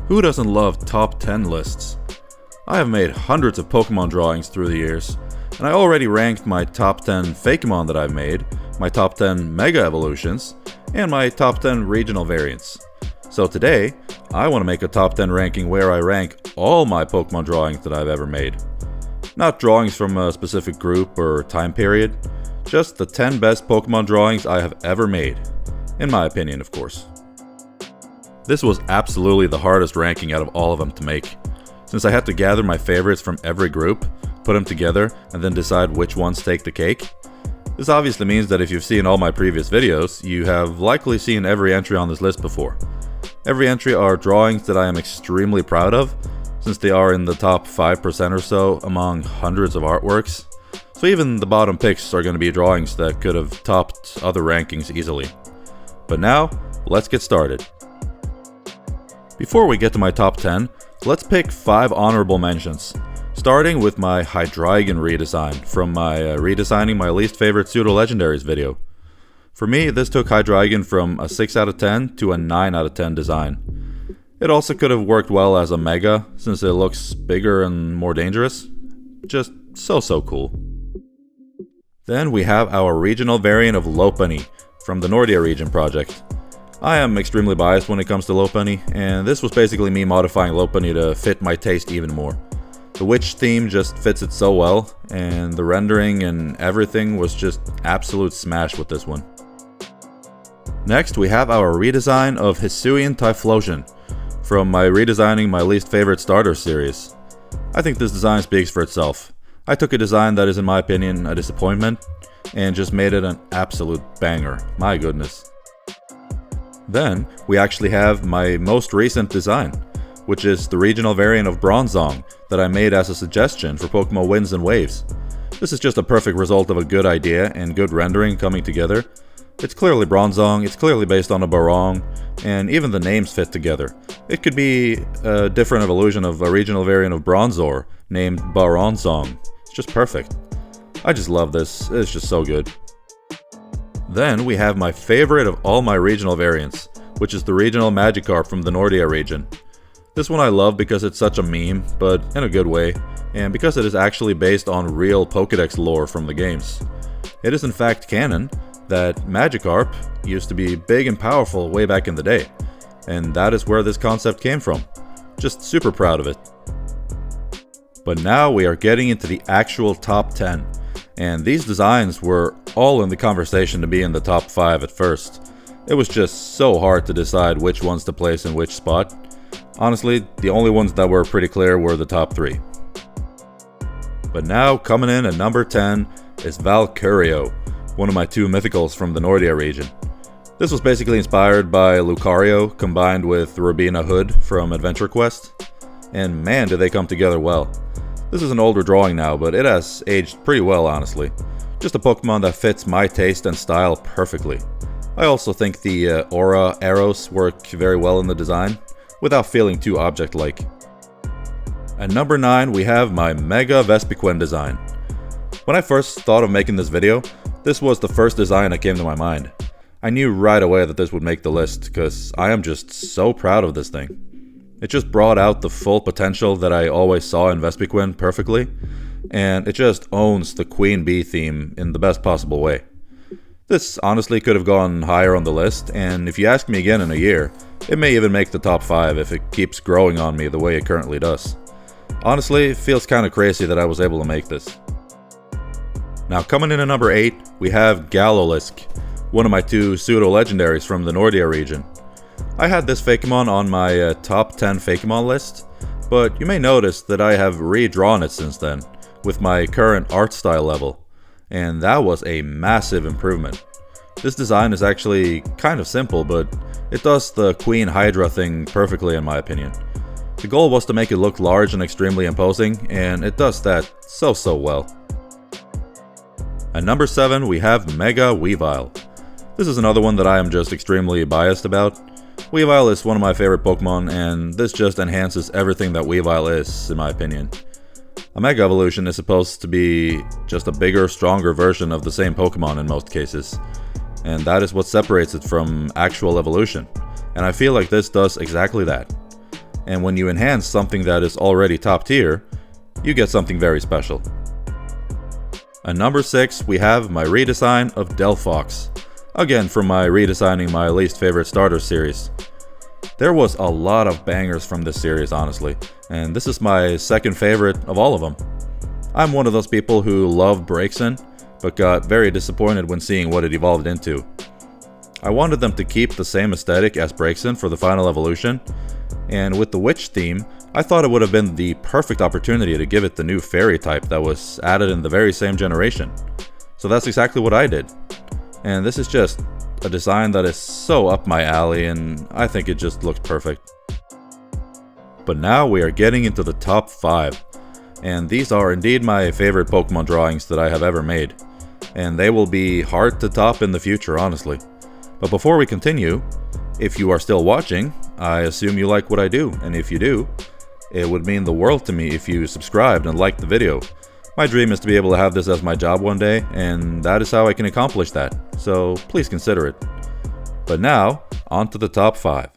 Who doesn't love top 10 lists? I have made hundreds of Pokemon drawings through the years, and I already ranked my top 10 Fakemon that I've made, my top 10 Mega Evolutions, and my top 10 regional variants. So today, I want to make a top 10 ranking where I rank all my Pokemon drawings that I've ever made. Not drawings from a specific group or time period, just the 10 best Pokemon drawings I have ever made. In my opinion, of course. This was absolutely the hardest ranking out of all of them to make, since I had to gather my favorites from every group, put them together, and then decide which ones take the cake. This obviously means that if you've seen all my previous videos, you have likely seen every entry on this list before. Every entry are drawings that I am extremely proud of, since they are in the top 5% or so among hundreds of artworks. So even the bottom picks are going to be drawings that could have topped other rankings easily. But now, let's get started. Before we get to my top 10, let's pick 5 honorable mentions, starting with my Hydreigon redesign from my redesigning my least favorite pseudo-legendaries video. For me, this took Hydreigon from a 6 out of 10 to a 9 out of 10 design. It also could have worked well as a Mega, since it looks bigger and more dangerous. Just so cool. Then we have our regional variant of Lopunny from the Nordia region project. I am extremely biased when it comes to Lopunny, and this was basically me modifying Lopunny to fit my taste even more. The witch theme just fits it so well, and the rendering and everything was just absolute smash with this one. Next, we have our redesign of Hisuian Typhlosion from my redesigning my least favorite starter series. I think this design speaks for itself. I took a design that is, in my opinion, a disappointment, and just made it an absolute banger. My goodness. Then, we actually have my most recent design, which is the regional variant of Bronzong that I made as a suggestion for Pokemon Winds and Waves. This is just a perfect result of a good idea and good rendering coming together. It's clearly Bronzong, it's clearly based on a Barong, and even the names fit together. It could be a different evolution of a regional variant of Bronzor named Baronzong. It's just perfect. I just love this, it's just so good. Then we have my favorite of all my regional variants, which is the regional Magikarp from the Nordia region. This one I love because it's such a meme, but in a good way, and because it is actually based on real Pokédex lore from the games. It is in fact canon that Magikarp used to be big and powerful way back in the day, and that is where this concept came from. Just super proud of it. But now we are getting into the actual top 10. And these designs were all in the conversation to be in the top 5 at first. It was just so hard to decide which ones to place in which spot. Honestly, the only ones that were pretty clear were the top 3. But now, coming in at number 10 is Valkyrio, one of my 2 mythicals from the Nordia region. This was basically inspired by Lucario combined with Robina Hood from Adventure Quest. And man, did they come together well. This is an older drawing now, but it has aged pretty well, honestly. Just a Pokemon that fits my taste and style perfectly. I also think the aura arrows work very well in the design, without feeling too object-like. At number 9, we have my Mega Vespiquen design. When I first thought of making this video, this was the first design that came to my mind. I knew right away that this would make the list, because I am just so proud of this thing. It just brought out the full potential that I always saw in Vespiquen perfectly, and it just owns the Queen Bee theme in the best possible way. This honestly could have gone higher on the list, and if you ask me again in a year, it may even make the top 5 if it keeps growing on me the way it currently does. Honestly, it feels kinda crazy that I was able to make this. Now coming in at number 8, we have Galolisk, one of my 2 pseudo-legendaries from the Nordia region. I had this Fakemon on my top 10 Fakemon list, but you may notice that I have redrawn it since then, with my current art style level, and that was a massive improvement. This design is actually kind of simple, but it does the Queen Hydra thing perfectly in my opinion. The goal was to make it look large and extremely imposing, and it does that so well. At number 7, we have Mega Weavile. This is another one that I am just extremely biased about. Weavile is one of my favorite Pokemon, and this just enhances everything that Weavile is, in my opinion. A Mega Evolution is supposed to be just a bigger, stronger version of the same Pokemon in most cases, and that is what separates it from actual evolution, and I feel like this does exactly that. and when you enhance something that is already top tier, you get something very special. At number 6, we have my redesign of Delphox, again from my redesigning my least favorite starter series. There was a lot of bangers from this series, honestly, and this is my second favorite of all of them. I'm one of those people who loved Braixen, but got very disappointed when seeing what it evolved into. I wanted them to keep the same aesthetic as Braixen for the final evolution, and with the witch theme, I thought it would have been the perfect opportunity to give it the new fairy type that was added in the very same generation. So that's exactly what I did. And this is just a design that is so up my alley, and I think it just looks perfect. But now we are getting into the top 5, and these are indeed my favorite Pokemon drawings that I have ever made, and they will be hard to top in the future, honestly. But before we continue, if you are still watching, I assume you like what I do, and if you do, it would mean the world to me if you subscribed and liked the video. My dream is to be able to have this as my job one day, and that is how I can accomplish that, so please consider it. But now, on to the top 5.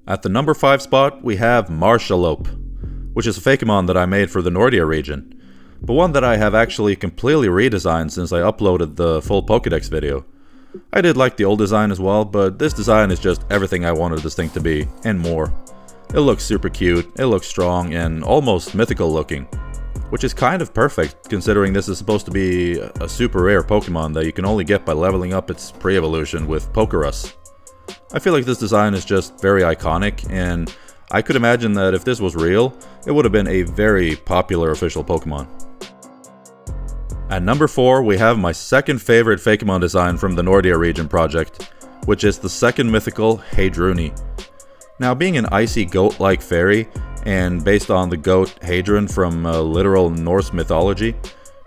At the number 5 spot, we have Marshalope, which is a Fakemon that I made for the Nordia region, but one that I have actually completely redesigned since I uploaded the full Pokédex video. I did like the old design as well, but this design is just everything I wanted this thing to be, and more. It looks super cute, it looks strong, and almost mythical looking, which is kind of perfect considering this is supposed to be a super rare Pokemon that you can only get by leveling up its pre-evolution with Pokerus. I feel like this design is just very iconic, and I could imagine that if this was real, it would have been a very popular official Pokemon. At number 4, we have my second favorite Fakemon design from the Nordia region project, which is the second mythical Heidruni. Now, being an icy goat-like fairy, and based on the goat Hadron from literal Norse mythology,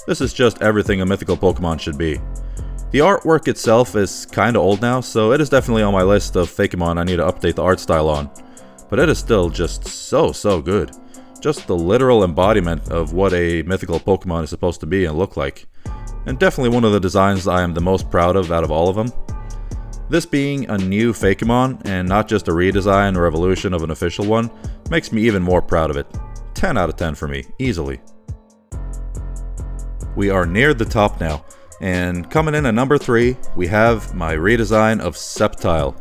this is just everything a mythical Pokemon should be. The artwork itself is kinda old now, so it is definitely on my list of Fakemon I need to update the art style on, but it is still just so good. Just the literal embodiment of what a mythical Pokemon is supposed to be and look like, and definitely one of the designs I am the most proud of out of all of them. This being a new Fakemon, and not just a redesign or evolution of an official one, makes me even more proud of it. 10 out of 10 for me, easily. We are near the top now, and coming in at number 3, we have my redesign of Sceptile,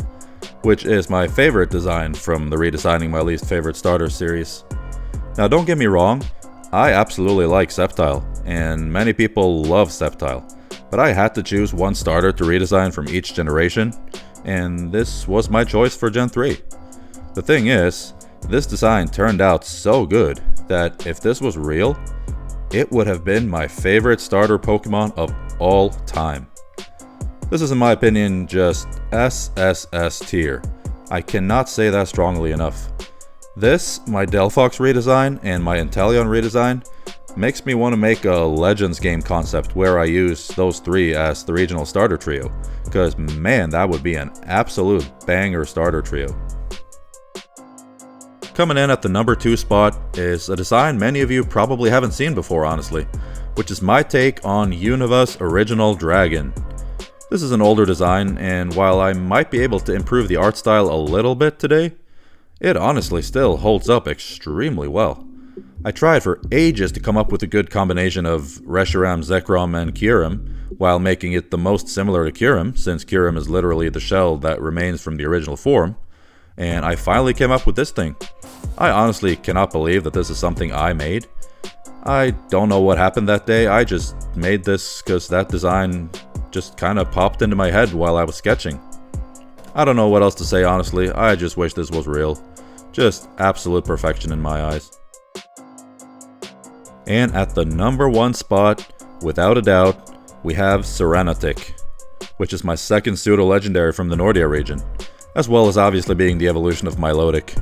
which is my favorite design from the redesigning my least favorite starter series. Now don't get me wrong, I absolutely like Sceptile, and many people love Sceptile. But I had to choose one starter to redesign from each generation, and this was my choice for Gen 3. The thing is, this design turned out so good that if this was real, it would have been my favorite starter Pokemon of all time. This is in my opinion just SSS tier. I cannot say that strongly enough. This, my Delphox redesign, and my Inteleon redesign makes me want to make a Legends game concept where I use those 3 as the regional starter trio, because man, that would be an absolute banger starter trio. Coming in at the number 2 spot is a design many of you probably haven't seen before, honestly, which is my take on Univa's original Dragon. This is an older design, and while I might be able to improve the art style a little bit today, it honestly still holds up extremely well. I tried for ages to come up with a good combination of Reshiram, Zekrom, and Kyurem, while making it the most similar to Kyurem, since Kyurem is literally the shell that remains from the original form, and I finally came up with this thing. I honestly cannot believe that this is something I made. I don't know what happened that day, I just made this because that design just kinda popped into my head while I was sketching. I don't know what else to say honestly, I just wish this was real. Just absolute perfection in my eyes. And at the number 1 spot, without a doubt, we have Serenitic, which is my second pseudo-legendary from the Nordia region, as well as obviously being the evolution of Milotic.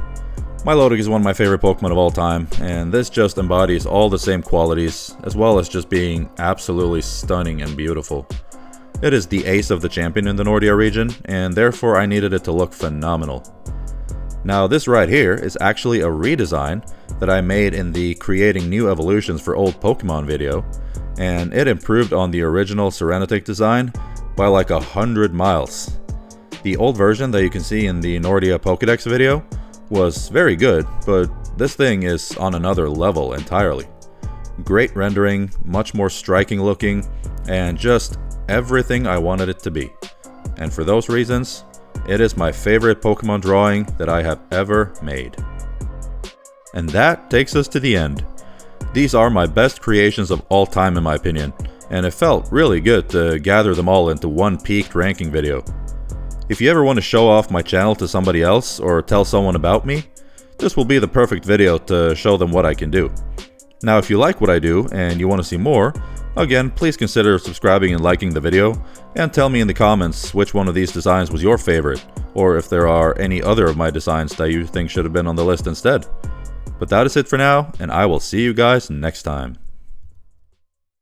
Milotic is one of my favorite Pokemon of all time, and this just embodies all the same qualities, as well as just being absolutely stunning and beautiful. It is the ace of the champion in the Nordia region, and therefore I needed it to look phenomenal. Now this right here is actually a redesign that I made in the Creating New Evolutions for Old Pokemon video, and it improved on the original Serenitic design by like 100 miles. The old version that you can see in the Nordia Pokédex video was very good, but this thing is on another level entirely. Great rendering, much more striking looking, and just everything I wanted it to be. And for those reasons, it is my favorite Pokemon drawing that I have ever made. And that takes us to the end. These are my best creations of all time in my opinion, and it felt really good to gather them all into one peaked ranking video. If you ever want to show off my channel to somebody else or tell someone about me, this will be the perfect video to show them what I can do. Now if you like what I do and you want to see more, again, please consider subscribing and liking the video, and tell me in the comments which one of these designs was your favorite, or if there are any other of my designs that you think should have been on the list instead. But that is it for now, and I will see you guys next time.